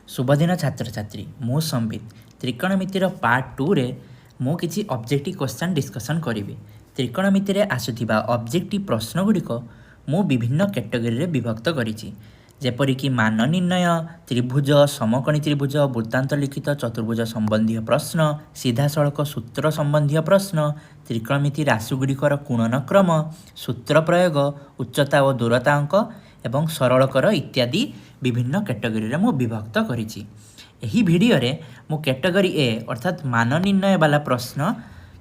शुभदिन छात्र छात्री मु संबित त्रिकोणमितिर पार्ट 2 रे मु किछि ऑब्जेक्टिव क्वेश्चन डिस्कशन करी। त्रिकोणमिति रे आसुथिबा ऑब्जेक्टिव प्रश्न गुड़िक मु विभिन्न कैटेगरी रे विभक्त करिछि, जेपरिक मान निर्णय, त्रिभुज, समकोणी त्रिभुज, वृत्तांत लिखित चतुर्भुज संबंधी प्रश्न, सीधा सड़क सूत्र संबंधी प्रश्न, त्रिकोणमिति राशिगुड़िकर गुणन क्रम, सूत्र प्रयोग, उच्चता और दूरता अंक एवं सरलकर इत्यादि विभिन्न कैटेगरी रे मु विभक्त करिछि। एही वीडियो रे मु कैटेगरी ए अर्थात मान निर्णय वाला प्रश्न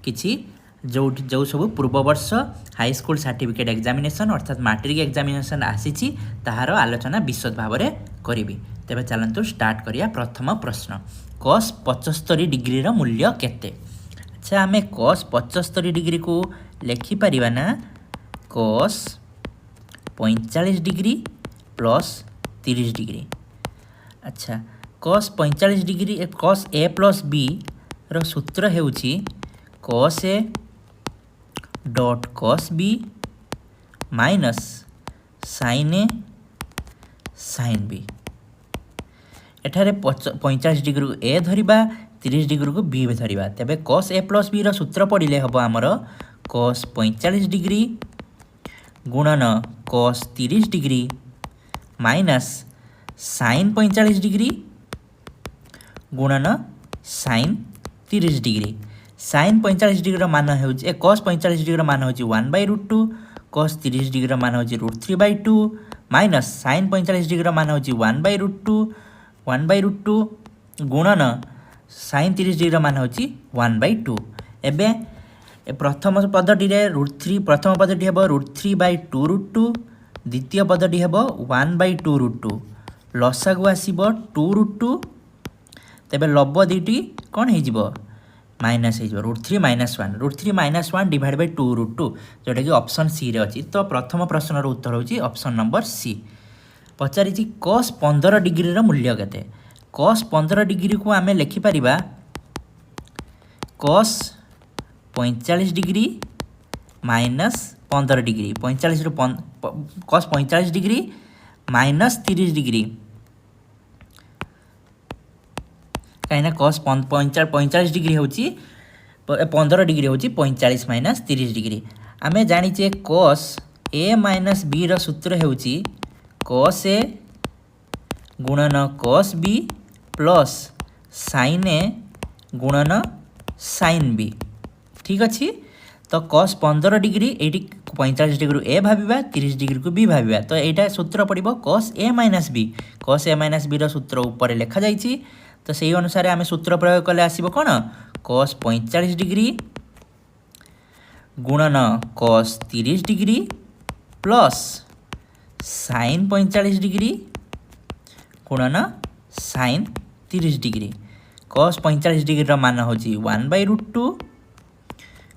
किछि जो सब पूर्व वर्ष हाई स्कूल सर्टिफिकेट एग्जामिनेशन अर्थात मैट्रिक एग्जामिनेशन आसीछि ताहार आलोचना विशद भाव में करिवि। तेबे चलंतु स्टार्ट करिया। प्रथम प्रश्न, cos 75 डिग्री रो मूल्य केते? अच्छा, आमे cos 75 डिग्री को लेखि परिबा ना cos 45 डिग्री प्लस 30 डिग्री। अच्छा, cos 45 degree cos a plus b रो सूत्र हेउछि cos a dot cos b minus sin a sin b। एठारे 45 डिग्री को a धरिबा, 30 डिग्री को b धरिबा। तेबे cos a प्लस b रो सूत्र पड़िले हबो हमर cos 45 डिग्री गुणन cos 30 degree minus sin 45 degree गुणन sin 30 डिग्री। sin 45 डिग्री मान हो cos 45 डिग्री मान हो 1/√2, cos 30 डिग्री मान हो √3/2 माइनस sin 45 डिग्री मान हो 1/√2 गुणन sin 30 डिग्री मान हो 1/2। एबे प्रथम पदटी रे √3 प्रथम पदटी हेबो √3/2√2, द्वितीय पदटी हेबो 1/2√2, लसागु आसीबो 2√2। तेबे लब दुईटी कौन हो माइनस हो √3 - 1 डिवाइड बाय 2√2 जोटा कि ऑप्शन सी रे अछि। तो प्रथम प्रश्न उत्तर होची ऑप्शन नंबर सी। पचारि cos 15 डिग्री रो मूल्य केते? cos 15 डिग्री को आमे लेखि परिबा cos 45 डिग्री माइनस 15 डिग्री। 45 रो cos 45 डिग्री माइनस 30 डिग्री, कहीं cos 45 डिग्री होची 15 डिग्री होची 45 माइनस 30 डिग्री। आमे जानिचे cos a माइनस b रो सूत्र होची cos a गुणन cos b plus sin a गुणन sin b। ठीक अच्छी। तो cos 15 degree eighty 45 degree a भाविबा, 30 degree को b भाविबा। तो एटा सूत्र पड़िबो cos a minus b। cos a minus b रो सूत्र ऊपर लिखा जाइछि। तो सही अनुसार आमे सूत्र प्रयोग कले आसीबो कोन cos 45 डिग्री गुणन cos 30 degree plus sin 45 degree गुणन sin 30 डिग्री। cos 45 डिग्री रो मान होची 1/√2,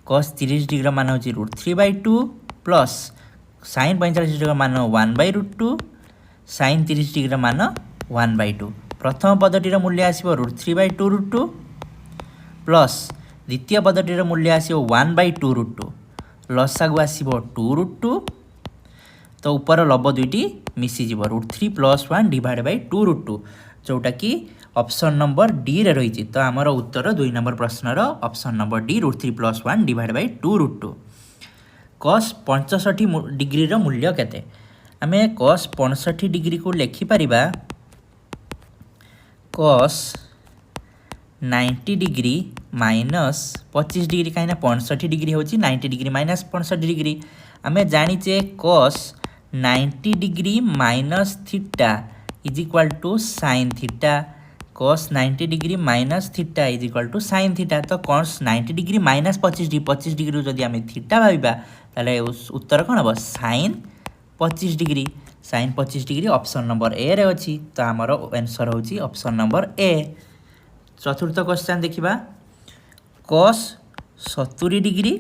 cos 30 डिग्री रो मान होची √3/2 प्लस sin 45 डिग्री रो मान 1/√2, sin 30 डिग्री रो मान 1/2। प्रथम पदटीर मूल्य आसीबो √3/2√2 प्लस द्वितीय पदटीर मूल्य आसीबो 1/2√2, लसागु आसीबो 2√2। तो ऊपर लब दुईटी मिसी जीवो √3 + 1 डिवाइड बाय 2√2 जोटा कि ऑप्शन नंबर डी रे रही। तो आमर उत्तर 2 नंबर प्रश्नर option number D √3 + 1 divide by 2√2। cos 65 degree रो मूल्य केते? आमे cos 65 डिग्री को लेखि परिबा cos 90 डिग्री माइनस 25 डिग्री, कहीं 65 डिग्री होची 90 डिग्री माइनस 65 डिग्री। आमे जानिचे cos 90 degree minus theta is equal to sin theta. cos 90 degree minus theta is equal to sin theta. तो cos 90 डिग्री माइनस 25 डिग्री जदि आमे थीटा भाविबा ताले उत्तर कौन हम sin 25 degree. sin 25 degree option number A रे अछि। तो आमर आंसर होची ऑप्शन नंबर ए। चतुर्थ क्वेश्चन देखिबा cos 70 degree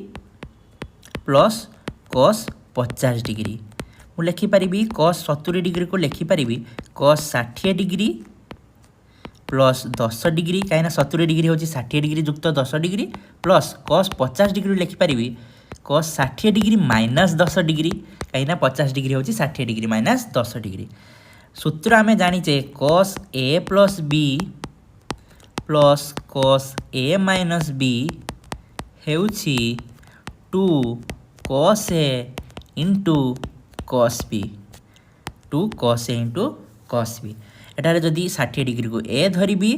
plus cos 50 degree. मु लेखि परिबी cos 70 डिग्री को लेखि परिबी cos 60 डिग्री प्लस 10 डिग्री, कहीं 70 डिग्री होची 60 डिग्री युक्त 10 डिग्री प्लस cos 50 डिग्री लेखि परिबी cos 60 डिग्री माइनस 10 डिग्री, कहीं 50 डिग्री होची 60 डिग्री माइनस 10 डिग्री। सूत्र आम जाचे cos a plus B plus cos a minus B हेउछि 2 cos a into cos b 2 cos a into cos b एटारे जदि 60 degree को a धरिबी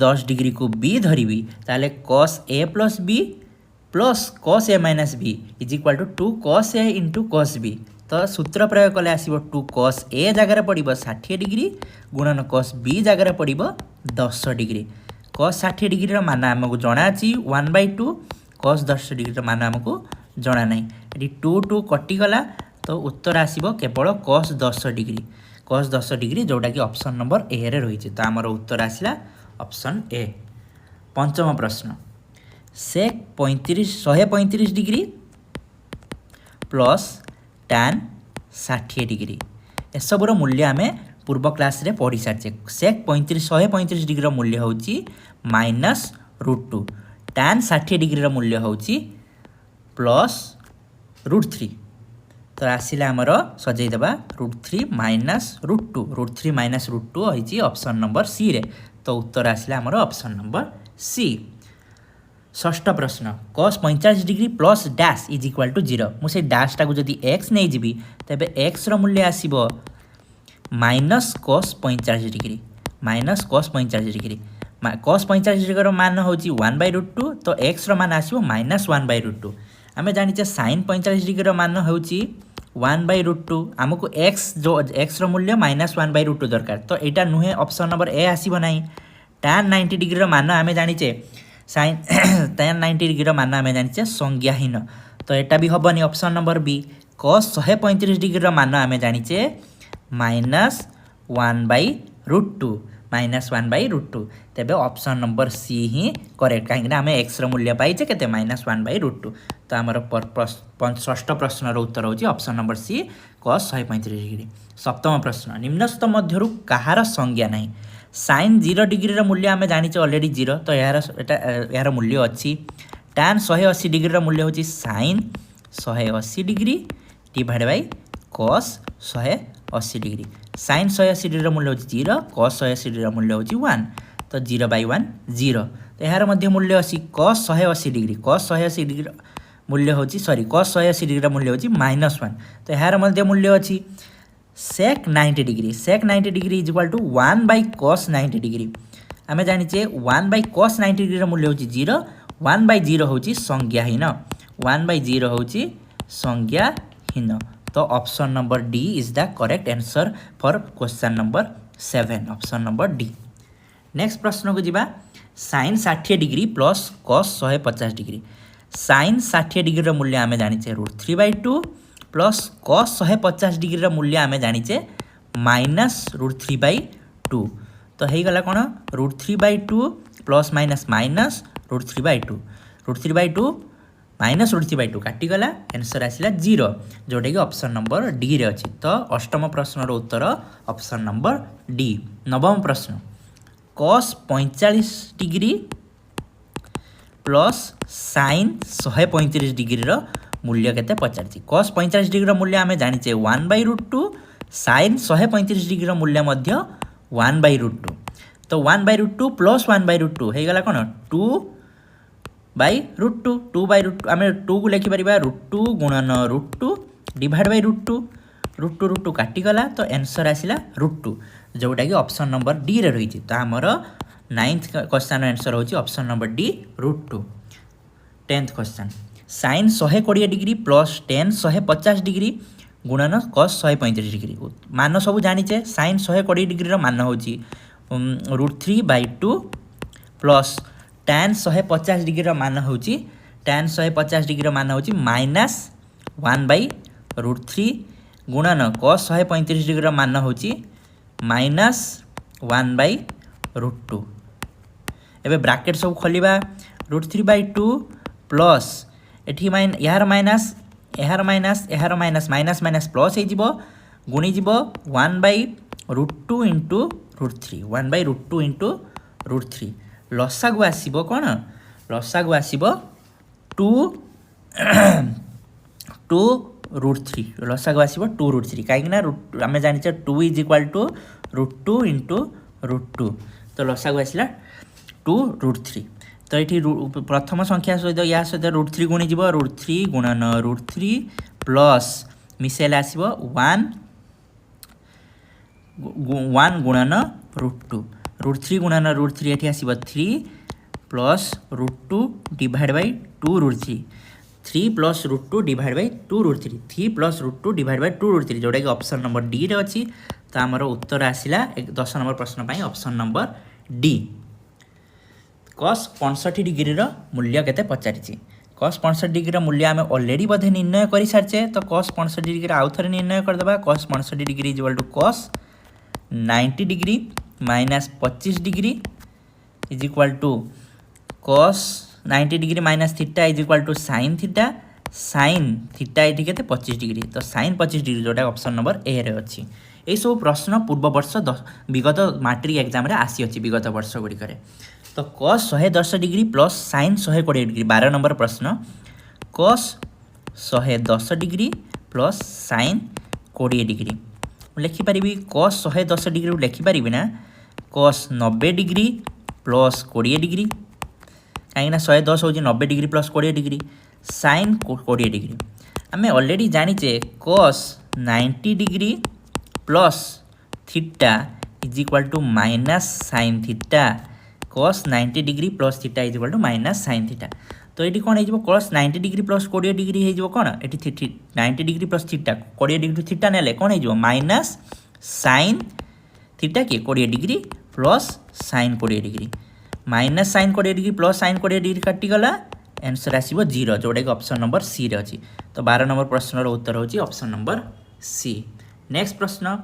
10 डिग्री को b धरिबी ताले cos a plus b plus cos a minus b is equal to 2 cos a into cos b तो सूत्र प्रयोग कले आसो 2 cos a जगार पड़ो 60 डिग्री गुणन cos b जगार पड़ो 10 डिग्री cos 60 डिग्री मान आमको जना अच्छी 1/2 cos 10 डिग्री मान आमको जना ना ये 2 2 कटिगला तो उत्तर आसो केवल cos 10 डिग्री जोटा कि ऑप्शन नंबर ए रे रही तो आमर उत्तर आसला ऑप्शन ए। पंचम प्रश्न sec 135 degree plus tan 60 degree एसबूर मूल्य आम पूर्व क्लास रे पढ़ी सारी sec 135 डिग्री मूल्य हूँ -√2 tan 60 डिग्री मूल्य हूँ +√3 तो आसला आमर सजईदेवा √3 -√2 √3 -√2 होती ऑप्शन नंबर सी रे तो उत्तर आसला आमर ऑप्शन नंबर सी। षष्ठ प्रश्न cos 45 degree plus dash is equal to 0 मुझे डैश टाक जदि x नहीं जीवी तेबे x रो मूल्य आसीबो -cos 45 degree -cos 45 degree cos 45 degree रो मान होची 1/√2 तो x रो मान आसीबो -1/√2 आमे जानिचे sin 45 डिग्री रो मान होची 1/√2 आमको x जो x रो मूल्य -1/√2 दरकार तो एटा नुहे ऑप्शन नंबर ए आसीबो नाही। tan 90 डिग्री रो मान आमे जानिचे sin tan 90 डिग्री मान आमे जानिचे संज्ञाहीन तो एटा भी हबनी ऑप्शन नंबर बी। cos 135 डिग्री मान आमे जानिचे -1/√2 तेबे ऑप्शन नंबर सी ही करेक्ट कहीं आम एक्स मूल्य पाइचे केते -1/√2 तो आमर षष्ठ प्रश्न उत्तर होची option number C cos 135 degree. सप्तम प्रश्न निम्नस्त मध्यरु कहार संज्ञा नहीं sin 0 डिग्री मूल्य आम जानिचे ऑलरेडी 0 तो यार मूल्य अच्छी tan 180 डिग्री मूल्य होची sin 180 degree divide by cos 180 degree sin 180 degree मूल्य होची 0 cos 180 डिग्री मूल्य होची 1 तो 0/1 0 तो यार मध्य मूल्य अच्छी cos 180 डिग्री cos 180 डिग्री मूल्य होची cos 180 डिग्री मूल्य होची -1 तो यार मध्य मूल्य अच्छी sec 90 degree is equal to 1/cos 90 degree आम जानिचे 1/cos 90 डिग्री मूल्य होची 0 1/0 होची संज्ञाहीन 1/0 होची संज्ञाहीन तो option number D is the correct answer for question number 7 option number D. Next प्रश्न को जीवा sin 60 degree plus cos 150 degree sin 60 degree मूल्य आम जानिचे √3/2 प्लस cos 150 डिग्री मूल्य आम जानिचे -√3/2 तो हो गला कौन √3/2 प्लस माइनस माइनस √3/2 √3/2 -√3/2 काटिगला आंसर आसला 0 जोटा कि ऑप्शन नंबर डी रे अच्छी तो अष्टम प्रश्नर उत्तर ऑप्शन नंबर डी। नवम प्रश्न cos 45 degree plus sin 135 degree मूल्य केते पचारछि cos 45 डिग्री मूल्य आमे जानिचे 1/√2 sin 135 डिग्री मूल्य मध्य 1/√2 तो 1/√2 प्लस 1/√2 हो गला कोन 2/√2 2/√2 आम 2 को लिखिपर √2 गुणन √2 डिवाइड बाय √2 काटिगला तो आंसर आसला √2 जोटा कि ऑप्शन नंबर डी रे रही तो आमर 9th क्वेश्चन आंसर होची option number D √2। 10th question sin 120 degree plus tan 150 degree गुणन cos 135 डिग्री मान सब जानिचे sin 120 डिग्री मान होची √3/2 प्लस tan 150 डिग्री मान होची tan 150 डिग्री मान होची -1/√3 गुणन cos 135 डिग्री मान होची -1/√2 एबे ब्रैकेट सब खोलिबा √3/2 प्लस एठी यार माइनस माइनस प्लस हो गुणी जीव 1/√2 इंटू √3 1/√2 इंटू √3 लसागु आसीबो कोन लसागु आसीबो 2 √3 लसागु आसो 2√3 कहीं आम जाने 2 इज इक्वाल टू √2 इंटू √2 तो लसागु आसला 2√3 तो ये प्रथम संख्या सहित या सहित √3 गुणी जीव √3 गुणन √3 प्लस मिसेले आसो 1 गुणन √2 √3 गुणन √3 ये आसो 3 plus √2 divide by 2√3 3 plus √2 divide by 2√3 3 plus √2 divide by 2√3 जोटा कि ऑप्शन नंबर डी रे अच्छी तो आमर उत्तर आसला 10 नंबर प्रश्न पाई option number D cos 65 degree मूल्य केते पचारिछि cos 65 डिग्री मूल्य आम ऑलरेडी बोधे निर्णय कर सारे तो cos 65 डिग्री आउ थे निर्णय करदे cos 65 degree is equal to cos 90 degree minus 25 degree is equal to cos 90 degree minus theta is equal to sin theta ये के 25 डिग्री तो sin 25 डिग्री जोटा ऑप्शन नंबर ए रे अच्छी यही सब प्रश्न पूर्व वर्ष विगत मैट्रिक एग्जाम आसी अच्छी विगत वर्ष गुड़िक तो cos 110 degree plus sin 120 degree 12 number प्रश्न cos 110 degree plus sin 20 degree लिखिपारि cos 110 डिग्री लिखिपारि ना cos 90 डिग्री प्लस 20 डिग्री कहीं 110 हूँ 90 degree plus 20 degree sin 20 degree आम ऑलरेडी जानीचे cos 90 degree plus theta is equal to minus sin theta cos 90 degree plus theta is equal to minus sin theta तो ये कौन हो cos 90 डिग्री प्लस 20 डिग्री हो कौन ये 90 degree plus theta 20 degree theta ने कौन हो माइनस sin थीटा के 20 degree plus sin 20 degree minus sin 20 degree plus sin 20 degree कटिगला आंसर आसो 0 जोटा कि ऑप्शन नंबर सी रे अच्छी तो 12 नंबर प्रश्न उत्तर होची ऑप्शन नंबर सी नेक्स्ट प्रश्न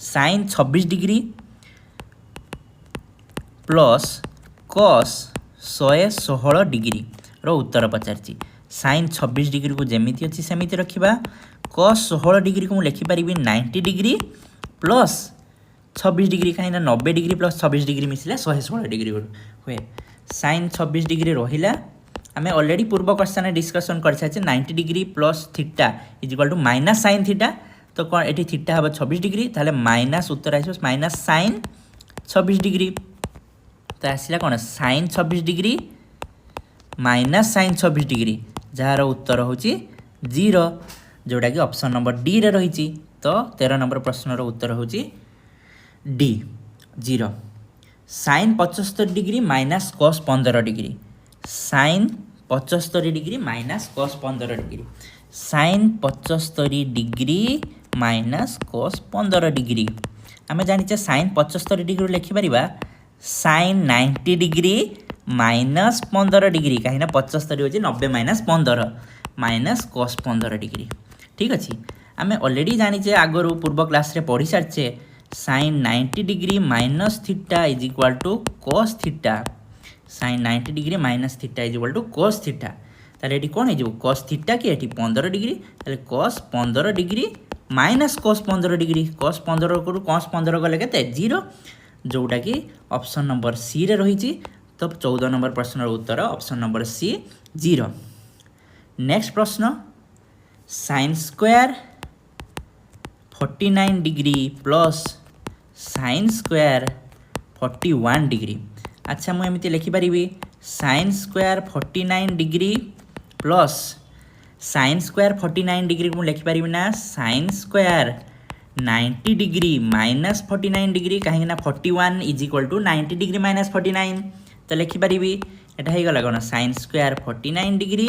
sin 26 degree plus cos 116 degree रो उत्तर पचार sin 26 डिग्री को जमीती अच्छी सेमिति रखा cos 16 डिग्री को लिखिपारि 90 डिग्री प्लस 26 डिग्री कहीं 90 डिग्री प्लस 26 डिग्री मिसले 116 डिग्री हुए sin 26 डिग्री रहा आम ऑलरेडी पूर्व क्वेश्चन डिस्कसन कर सारे 90 degree plus theta is equal to minus sin theta तो कौन ये थीटा हम 26 डिग्री ताले माइनस उत्तर आस माइनस sin 26 डिग्री तो आसला कौन sin 26 degree minus sin 26 degree जार उत्तर हूँ 0 जोटा कि ऑप्शन नंबर डी रे रही तो 13 नंबर प्रश्न उत्तर हूँ D 0 sin 75 degree minus cos 15 degree sin 75 degree minus cos 15 degree sin 75 degree minus cos 15 degree आम जाने sin 75 डिग्री लिखिपर sin 90 डिग्री माइनस 15 डिग्री कहीं 75 हूँ 90 माइनस 15 माइनस cos 15 डिग्री ठीक अच्छे आम ऑलरेडी जाने आगु पूर्व क्लास रे पढ़ी सारे sin 90 degree minus theta is equal to cos theta sin 90 degree minus theta is equal to cos theta ताले ये कौन हो cos थीटा कि 15 डिग्री ताले cos 15 degree minus cos 15 degree cos 15 को cos 15 गले के 0 जोटा कि ऑप्शन नंबर सी रे रही तो 14 नंबर प्रश्न उत्तर ऑप्शन नंबर सी 0 नेक्स्ट प्रश्न sin square 49 degree plus sin square 41 degree अच्छा मुझे लिखिपारि sin square 49 degree plus sin square 49 degree को लिखिपारि ना sin square 90 degree minus 49 degree कहीं 41 is equal to 90 degree minus 49 तो लिखिपारि एटा हो गला कौन sin square 49 degree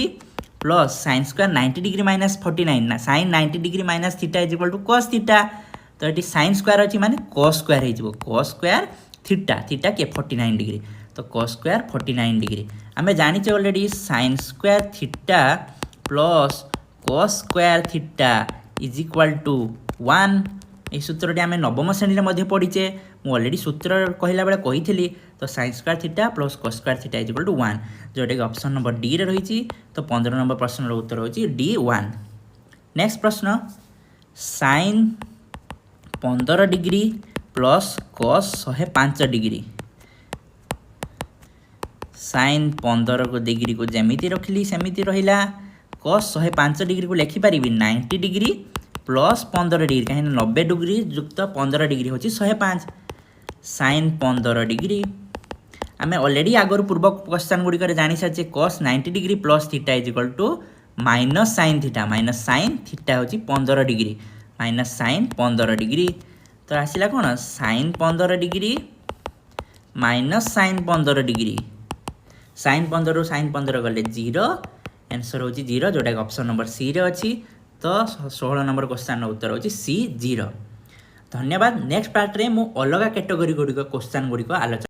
plus sin square 90 degree minus 49 ना sin 90 degree minus theta is equal to cos theta तो ये sin स्क्वायर अच्छी माने cos स्क्वायर हो cos स्क्वायर थीटा थीटा के 49 डिग्री तो cos स्क्वायर 49 डिग्री आम जाने already sin square theta plus cos square theta is equal to 1 ये सूत्रटी आम नवम श्रेणी में पढ़ीचे मुझे ऑलरेडी सूत्र कहला बेले कही तो sin square theta plus cos square theta is equal to 1 जोटा कि ऑप्शन नंबर डी रे रही तो 15 नंबर प्रश्न उत्तर हो D1 नेक्स्ट प्रश्न sin 15 degree plus cos 105 degree sin 15 को डिग्री को जमीती रखिली सेमिति रहिला कस 105 डिग्री को लिखिपारि 90 डिग्री प्लस 15 डिग्री कहीं 90 डिग्री युक्त 15 डिग्री हूँ 105 साइन 15 डिग्री आम अलरेडी आगर पूर्व क्वेश्चन गुड़िक जानी सारे cos 90 degree plus theta is equal to minus sine theta हूँ 15 डिग्री माइनस साइन 15 डिग्री तो आसला कौन sine 15 degree minus sine 15 degree sine 15 रु साइन 15 गले 0 आंसर हूँ 0 जोटा ऑप्शन नंबर सी रे अच्छी तो 16 नंबर क्वेश्चन उत्तर हूँ सी 0। धन्यवाद। नेक्स्ट पार्ट रे मु अलग कैटेगोरी गुड़िक क्वेश्चन गुड़िक आलोचना